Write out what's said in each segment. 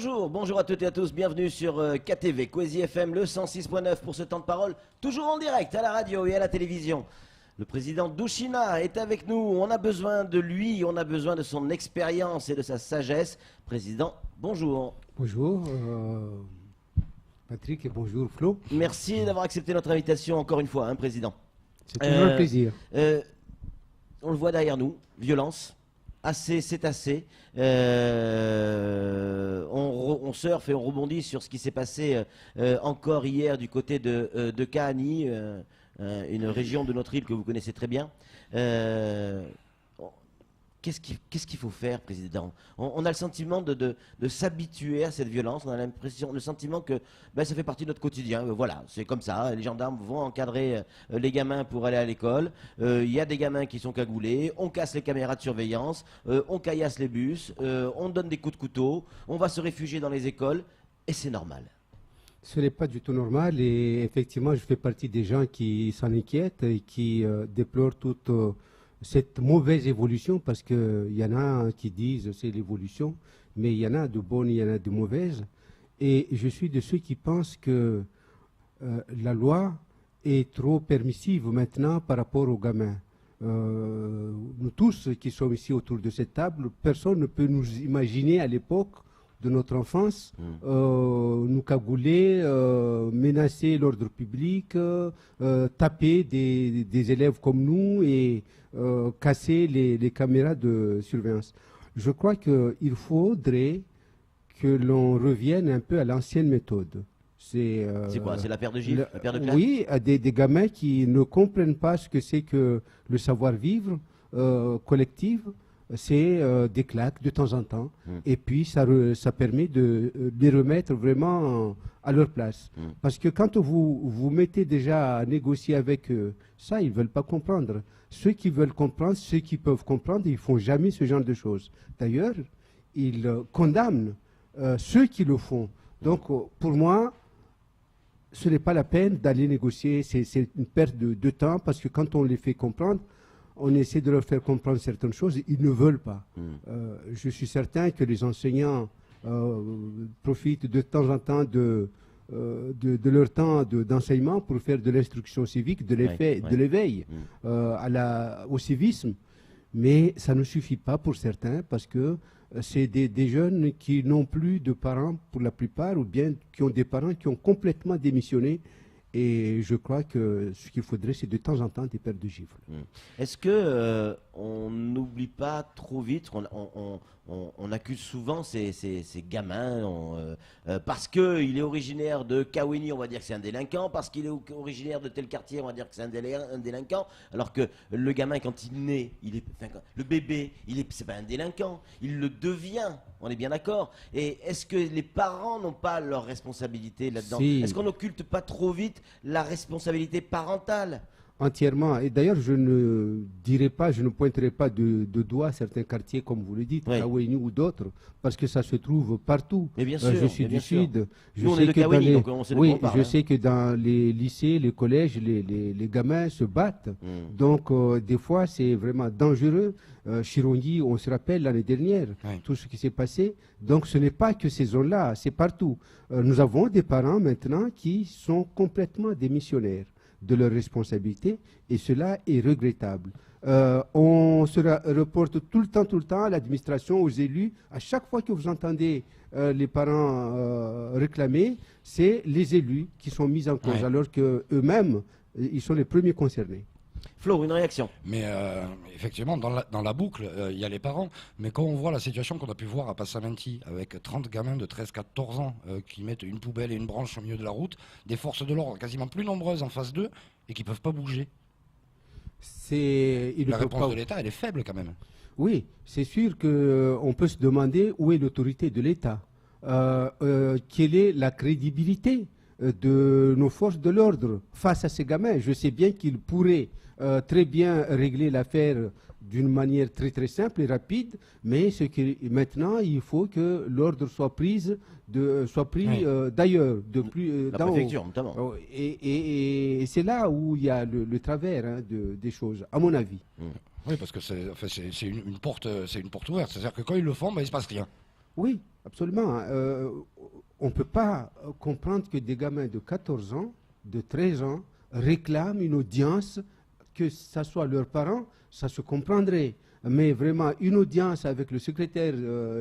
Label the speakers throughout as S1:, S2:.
S1: Bonjour, bonjour à toutes et à tous, bienvenue sur KTV, Kwezi FM, le 106.9 pour ce temps de parole, toujours en direct à la radio et à la télévision. Le président Douchina est avec nous, on a besoin de lui, on a besoin de son expérience et de sa sagesse. Président, bonjour.
S2: Bonjour Patrick et bonjour Flo.
S1: Merci d'avoir accepté notre invitation encore une fois, hein, Président.
S2: C'est toujours un plaisir.
S1: On le voit derrière nous, violence. Assez, c'est assez. On surfe et on rebondit sur ce qui s'est passé encore hier du côté de Kahani, une région de notre île que vous connaissez très bien. Qu'est-ce qu'il faut faire, Président? On a le sentiment de s'habituer à cette violence. On a le sentiment que ça fait partie de notre quotidien. Voilà, c'est comme ça. Les gendarmes vont encadrer les gamins pour aller à l'école. Il y a des gamins qui sont cagoulés. On casse les caméras de surveillance. On caillasse les bus. On donne des coups de couteau. On va se réfugier dans les écoles. Et c'est normal.
S2: Ce n'est pas du tout normal. Et effectivement, je fais partie des gens qui s'en inquiètent et qui déplorent toute... cette mauvaise évolution, parce qu'il y en a qui disent c'est l'évolution, mais il y en a de bonnes, il y en a de mauvaises. Et je suis de ceux qui pensent que la loi est trop permissive maintenant par rapport aux gamins. Nous tous qui sommes ici autour de cette table, personne ne peut nous imaginer à l'époque de notre enfance, nous cagouler, menacer l'ordre public, taper des élèves comme nous et casser les caméras de surveillance. Je crois qu'il faudrait que l'on revienne un peu à l'ancienne méthode. C'est
S1: quoi? C'est la paire de gifles, la paire de claques?
S2: Oui, à des gamins qui ne comprennent pas ce que c'est que le savoir-vivre collectif. C'est des claques de temps en temps. Et puis ça permet de les remettre vraiment à leur place. Parce que quand vous mettez déjà à négocier avec eux, ça, ils ne veulent pas comprendre. Ceux qui veulent comprendre, ceux qui peuvent comprendre, ils ne font jamais ce genre de choses. D'ailleurs, ils condamnent ceux qui le font. Donc, pour moi, ce n'est pas la peine d'aller négocier. C'est une perte de temps parce que quand on les fait comprendre, on essaie de leur faire comprendre certaines choses, ils ne veulent pas. Je suis certain que les enseignants profitent de temps en temps de leur temps d'enseignement pour faire de l'instruction civique, de l'éveil au civisme. Mais ça ne suffit pas pour certains parce que c'est des jeunes qui n'ont plus de parents pour la plupart ou bien qui ont des parents qui ont complètement démissionné. Et je crois que ce qu'il faudrait, c'est de temps en temps des paires de gifles.
S1: Est-ce que on n'oublie pas trop vite, on accuse souvent ces gamins, parce qu'il est originaire de Kawini, on va dire que c'est un délinquant, parce qu'il est originaire de tel quartier, on va dire que c'est un délinquant, alors que le gamin, quand il naît, le bébé, c'est pas un délinquant, il le devient, on est bien d'accord. Et est-ce que les parents n'ont pas leur responsabilité là-dedans? Est-ce qu'on n'occulte pas trop vite la responsabilité parentale?
S2: Entièrement. Et d'ailleurs, je ne dirai pas, je ne pointerai pas de doigt certains quartiers, comme vous le dites, Kawini ou d'autres, parce que ça se trouve partout.
S1: Mais bien sûr,
S2: je suis du Sud.
S1: Nous, on est de Kawini, donc on sait de quoi on parle.
S2: Je sais que dans les lycées, les collèges, les gamins se battent. Donc, des fois, c'est vraiment dangereux. Chirongi, on se rappelle l'année dernière, tout ce qui s'est passé. Donc, ce n'est pas que ces zones-là, c'est partout. Nous avons des parents maintenant qui sont complètement démissionnaires de leurs responsabilités, et cela est regrettable. On se reporte tout le temps à l'administration, aux élus. À chaque fois que vous entendez les parents réclamer, c'est les élus qui sont mis en cause, alors qu'eux-mêmes, ils sont les premiers concernés.
S1: Flo, une réaction?
S3: Mais effectivement, dans la boucle, il y a les parents. Mais quand on voit la situation qu'on a pu voir à Passamenti, avec 30 gamins de 13-14 ans qui mettent une poubelle et une branche au milieu de la route, des forces de l'ordre quasiment plus nombreuses en face d'eux et qui ne peuvent pas bouger. La réponse de l'État, elle est faible quand même.
S2: Oui, c'est sûr qu'on peut se demander où est l'autorité de l'État. Quelle est la crédibilité de nos forces de l'ordre face à ces gamins? Je sais bien qu'ils pourraient très bien régler l'affaire d'une manière très très simple et rapide, mais maintenant il faut que l'ordre soit pris d'ailleurs,
S1: la préfecture notamment.
S2: Et c'est là où il y a le travers des choses, à mon avis.
S3: Oui, parce que c'est une porte ouverte, c'est-à-dire que quand ils le font, il ne se passe rien.
S2: Oui, absolument. On ne peut pas comprendre que des gamins de 14 ans, de 13 ans, réclament une audience, que ce soit leurs parents, ça se comprendrait. Mais vraiment, une audience avec le secrétaire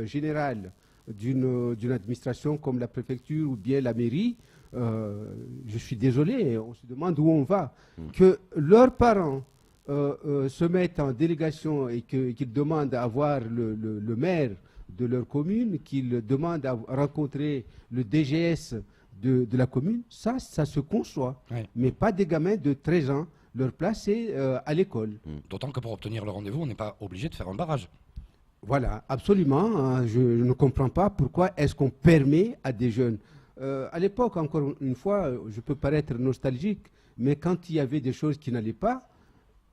S2: général d'une administration comme la préfecture ou bien la mairie, je suis désolé, on se demande où on va. Que leurs parents se mettent en délégation et qu'ils demandent à voir le maire de leur commune, qu'ils demandent à rencontrer le DGS de la commune, ça se conçoit.
S3: Oui.
S2: Mais pas des gamins de 13 ans. Leur place est à l'école.
S3: D'autant que pour obtenir le rendez-vous, on n'est pas obligé de faire un barrage.
S2: Voilà, absolument. Je ne comprends pas pourquoi est-ce qu'on permet à des jeunes. À l'époque, encore une fois, je peux paraître nostalgique, mais quand il y avait des choses qui n'allaient pas,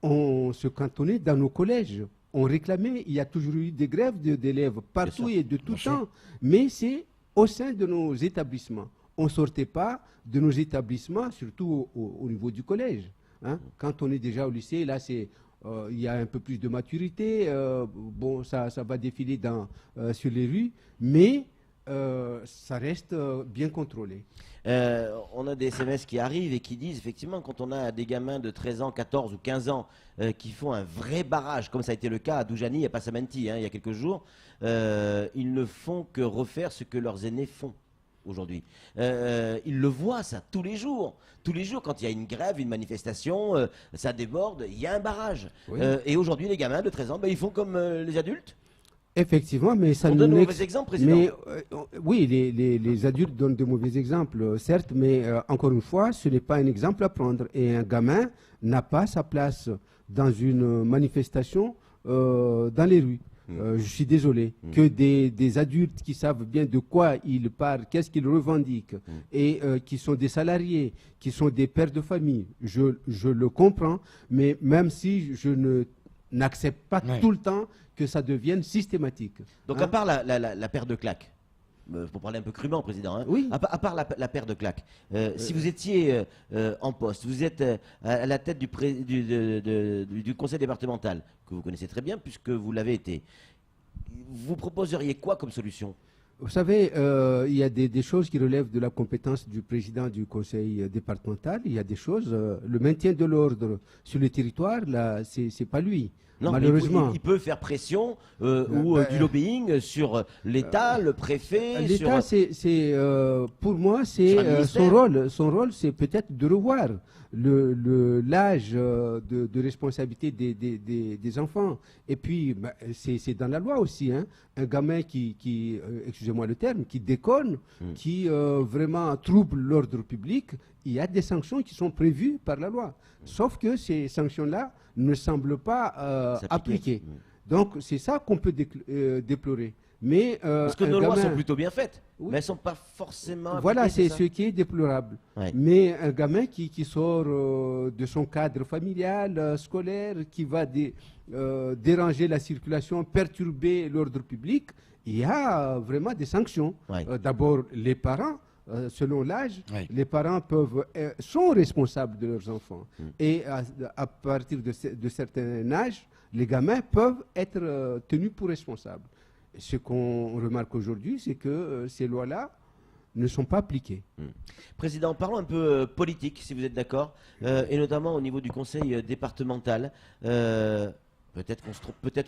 S2: on se cantonnait dans nos collèges. On réclamait, il y a toujours eu des grèves d'élèves partout et de tout temps, mais c'est au sein de nos établissements. On ne sortait pas de nos établissements, surtout au niveau du collège. Hein. Quand on est déjà au lycée, là, il y a un peu plus de maturité. Bon, ça va défiler sur les rues, mais ça reste bien contrôlé.
S1: On a des SMS qui arrivent et qui disent effectivement quand on a des gamins de 13 ans, 14 ou 15 ans qui font un vrai barrage, comme ça a été le cas à Doujani et à Passamanti il y a quelques jours, ils ne font que refaire ce que leurs aînés font aujourd'hui. Ils le voient ça tous les jours. Tous les jours, quand il y a une grève, une manifestation, ça déborde, il y a un barrage.
S2: Oui.
S1: Et aujourd'hui, les gamins de 13 ans, ils font comme les adultes.
S2: Effectivement, mais ça
S1: On donne de mauvais exemples, Président.
S2: Mais, oui, les adultes donnent de mauvais exemples, certes, mais encore une fois, ce n'est pas un exemple à prendre. Et un gamin n'a pas sa place dans une manifestation dans les rues. Je suis désolé. Que des adultes qui savent bien de quoi ils parlent, qu'est-ce qu'ils revendiquent, et qui sont des salariés, qui sont des pères de famille, je le comprends, mais même si je n'accepte pas tout le temps que ça devienne systématique.
S1: Donc à part la paire de claques, pour parler un peu crûment, Président, hein,
S2: oui.
S1: à part la paire de claques, si vous étiez en poste, vous êtes à la tête du conseil départemental, que vous connaissez très bien puisque vous l'avez été, vous proposeriez quoi comme solution ?
S2: Vous savez, il y a des choses qui relèvent de la compétence du président du conseil départemental. Il y a des choses, le maintien de l'ordre sur le territoire, là, c'est pas lui.
S1: Non,
S2: malheureusement.
S1: Il peut faire pression ou du lobbying sur l'État, le préfet.
S2: L'État, pour moi, c'est son rôle. Son rôle, c'est peut-être de revoir l'âge de responsabilité des enfants. Et puis, c'est dans la loi aussi. Hein. Un gamin qui excusez-moi le terme, qui déconne, qui vraiment trouble l'ordre public, il y a des sanctions qui sont prévues par la loi. Sauf que ces sanctions-là ne semblent pas appliquées. Donc, c'est ça qu'on peut déplorer. Mais,
S1: parce que nos lois sont plutôt bien faites, mais elles ne sont pas forcément...
S2: Voilà, c'est ce qui est déplorable.
S1: Ouais.
S2: Mais un gamin qui sort de son cadre familial, scolaire, qui va déranger la circulation, perturber l'ordre public, il y a vraiment des sanctions.
S1: Ouais.
S2: D'abord, les parents, selon l'âge, les parents sont responsables de leurs enfants. Et à partir de certain âge, les gamins peuvent être tenus pour responsables. Ce qu'on remarque aujourd'hui, c'est que ces lois-là ne sont pas appliquées.
S1: Président, parlons un peu politique, si vous êtes d'accord, et notamment au niveau du conseil départemental. Peut-être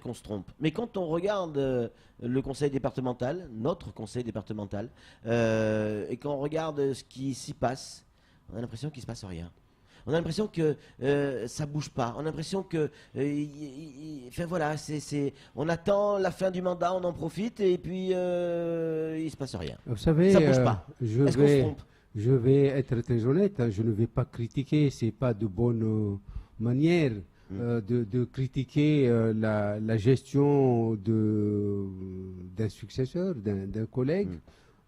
S1: qu'on se trompe. Mais quand on regarde le conseil départemental, notre conseil départemental, et qu'on regarde ce qui s'y passe, on a l'impression qu'il ne se passe rien. On a l'impression que ça ne bouge pas. On a l'impression que, enfin voilà, on attend la fin du mandat, on en profite et puis il ne se passe rien.
S2: Vous savez,
S1: ça ne bouge pas. Est-ce qu'on se trompe ?
S2: Je vais être très honnête, hein, je ne vais pas critiquer, ce n'est pas de bonne manière de critiquer la gestion d'un successeur, d'un collègue.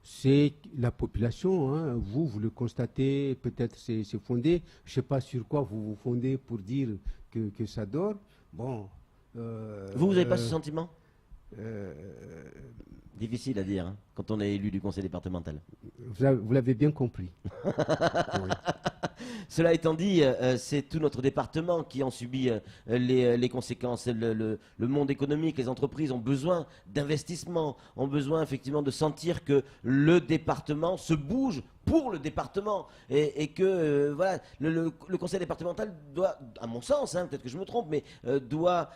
S2: C'est la population, hein. Vous le constatez, peut-être c'est fondé. Je ne sais pas sur quoi vous vous fondez pour dire que ça dort. Bon.
S1: Vous n'avez pas ce sentiment ? Difficile à dire, hein, quand on est élu du conseil départemental.
S2: Vous l'avez bien compris. Oui.
S1: Cela étant dit, c'est tout notre département qui en subit les conséquences. Le monde économique, les entreprises ont besoin d'investissement, ont besoin effectivement de sentir que le département se bouge pour le département et que voilà, le conseil départemental doit, à mon sens, hein, peut-être que je me trompe, mais doit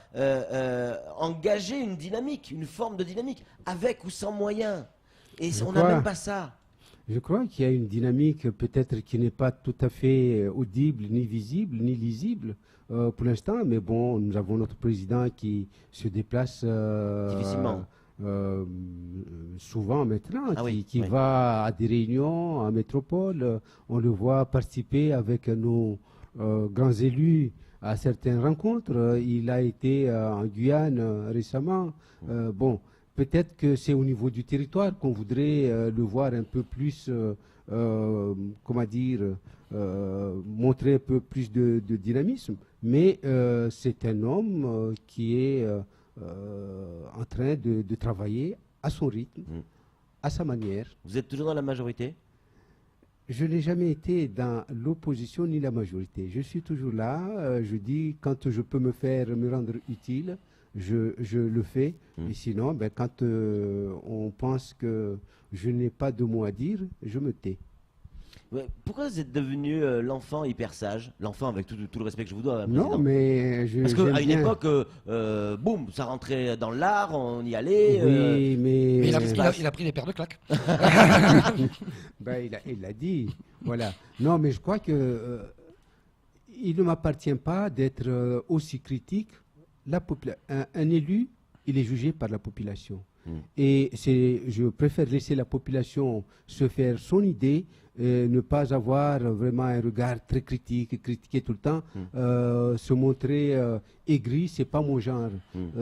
S1: engager une dynamique, une forme de dynamique, avec ou sans moyens. Et on n'a même pas ça.
S2: Je crois qu'il y a une dynamique peut-être qui n'est pas tout à fait audible, ni visible, ni lisible pour l'instant, mais bon, nous avons notre président qui se déplace
S1: Difficilement.
S2: Souvent maintenant,
S1: Ah oui,
S2: qui
S1: oui.
S2: va à des réunions en métropole. On le voit participer avec nos grands élus à certaines rencontres. Il a été en Guyane récemment. Bon, peut-être que c'est au niveau du territoire qu'on voudrait le voir un peu plus, comment dire, montrer un peu plus de dynamisme. Mais c'est un homme qui est en train de travailler à son rythme, à sa manière.
S1: Vous êtes toujours dans la majorité?
S2: Je n'ai jamais été dans l'opposition ni la majorité. Je suis toujours là. Je dis quand je peux me rendre utile, je le fais. Et sinon, ben, quand on pense que je n'ai pas de mots à dire, je me tais.
S1: Ouais, pourquoi vous êtes devenu l'enfant hyper sage? L'enfant avec tout le respect que je vous dois,
S2: Non,
S1: président.
S2: mais
S1: Parce
S2: j'aime
S1: qu'à une
S2: bien.
S1: époque, boum, ça rentrait dans l'art, on y allait.
S2: Oui,
S3: Mais
S2: mais
S3: il a pris des paires de claques.
S2: ben, il l'a dit. Voilà. Non, mais je crois que il ne m'appartient pas d'être aussi critique. Un élu, il est jugé par la population. Et je préfère laisser la population se faire son idée, ne pas avoir vraiment un regard très critique, critiquer tout le temps, se montrer aigri, c'est pas mon genre.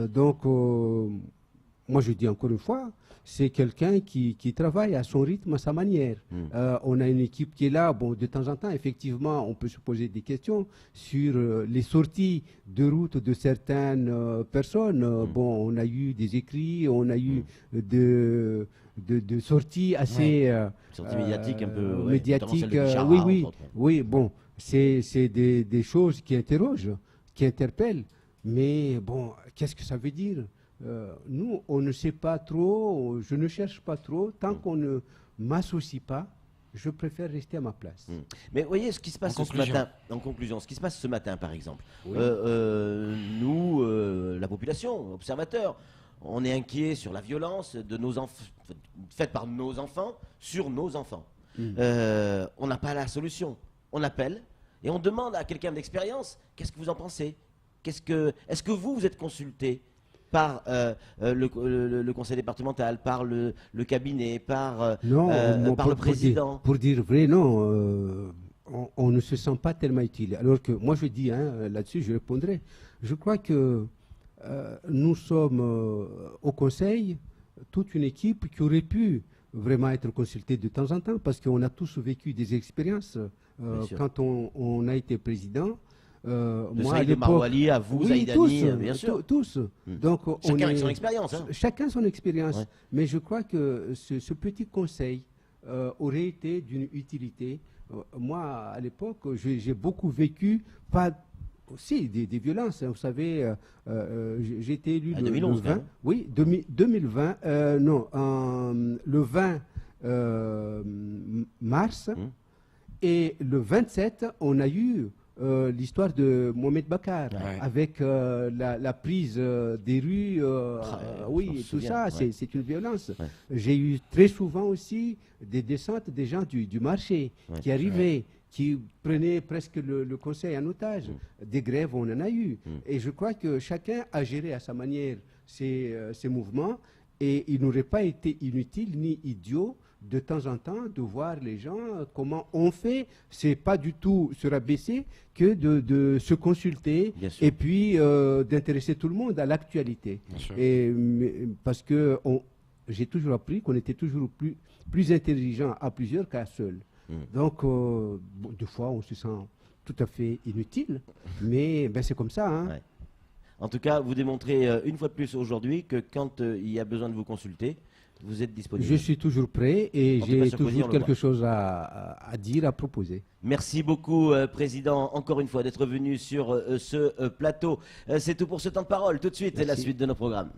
S2: Donc, moi je dis encore une fois, c'est quelqu'un qui travaille à son rythme, à sa manière. On a une équipe qui est là. Bon, de temps en temps, effectivement, on peut se poser des questions sur les sorties de route de certaines personnes. Bon, on a eu des écrits, on a eu de sorties assez
S1: Sortie médiatique un peu. Ouais,
S2: médiatiques.
S1: notamment celle de Bichara,
S2: Oui,
S1: entre
S2: oui,
S1: autres, ouais.
S2: oui. Bon, c'est des choses qui interrogent, qui interpellent. Mais bon, qu'est-ce que ça veut dire? Nous, on ne sait pas trop, je ne cherche pas trop. Tant qu'on ne m'associe pas, je préfère rester à ma place.
S1: Mais voyez ce qui se passe
S3: En
S1: ce
S3: conclusion.
S1: matin. En conclusion, ce qui se passe ce matin, par exemple.
S2: Oui.
S1: Nous, la population, observateurs, on est inquiets sur la violence de nos faite par nos enfants sur nos enfants. On n'a pas la solution. On appelle et on demande à quelqu'un d'expérience, qu'est-ce que vous en pensez? Est-ce que vous êtes consulté par le conseil départemental, par le cabinet, par,
S2: Non, moi,
S1: par le président?
S2: Pour dire vrai, non, on ne se sent pas tellement utile. Alors que moi, je dis, hein, là-dessus, je répondrai. Je crois que nous sommes au conseil, toute une équipe qui aurait pu vraiment être consultée de temps en temps, parce qu'on a tous vécu des expériences
S1: sûr.
S2: quand on a été président.
S1: De
S2: Moi, à
S1: Saïd
S2: l'époque,
S1: Marouali à vous,
S2: oui,
S1: Zaïdani,
S2: tous,
S1: bien sûr.
S2: tous. Donc,
S1: Chacun
S2: on
S1: avec
S2: est-
S1: son expérience. Hein.
S2: Chacun son expérience.
S1: Ouais.
S2: Mais je crois que ce petit conseil aurait été d'une utilité. Moi, à l'époque, j'ai beaucoup vécu, pas aussi des violences. Hein. Vous savez, j'ai été élu
S1: En
S2: le
S1: 2011,
S2: 20.
S1: quand même.
S2: Oui, 2020. Non, le 20 mars. Et le 27, on a eu l'histoire de Mohamed Bakar,
S3: Ouais.
S2: avec la prise des rues,
S1: je
S2: oui,
S1: m'en
S2: tout
S1: souviens,
S2: ça,
S1: ouais.
S2: c'est une violence.
S1: Ouais.
S2: J'ai eu très souvent aussi des descentes des gens du marché qui arrivaient, qui prenaient presque le conseil en otage. Des grèves, on en a eu. Et je crois que chacun a géré à sa manière ces mouvements, et il n'aurait pas été inutile ni idiot de temps en temps de voir les gens, comment on fait. C'est pas du tout se rabaisser que de se consulter
S1: Bien sûr.
S2: et puis d'intéresser tout le monde à l'actualité.
S3: Bien sûr.
S2: Parce que j'ai toujours appris qu'on était toujours plus intelligent à plusieurs qu'à seul. Donc, bon, des fois, on se sent tout à fait inutile, mais ben, c'est comme ça. Hein.
S1: Ouais. En tout cas, vous démontrez une fois de plus aujourd'hui que quand il y a besoin de vous consulter, vous êtes disponible.
S2: Je suis toujours prêt et
S1: En tout cas,
S2: j'ai
S1: sur Cozy,
S2: toujours
S1: on le
S2: quelque chose à dire, à proposer.
S1: Merci beaucoup, Président, encore une fois, d'être venu sur ce plateau. C'est tout pour ce temps de parole. Tout de suite, la
S2: Merci.
S1: suite de nos programmes.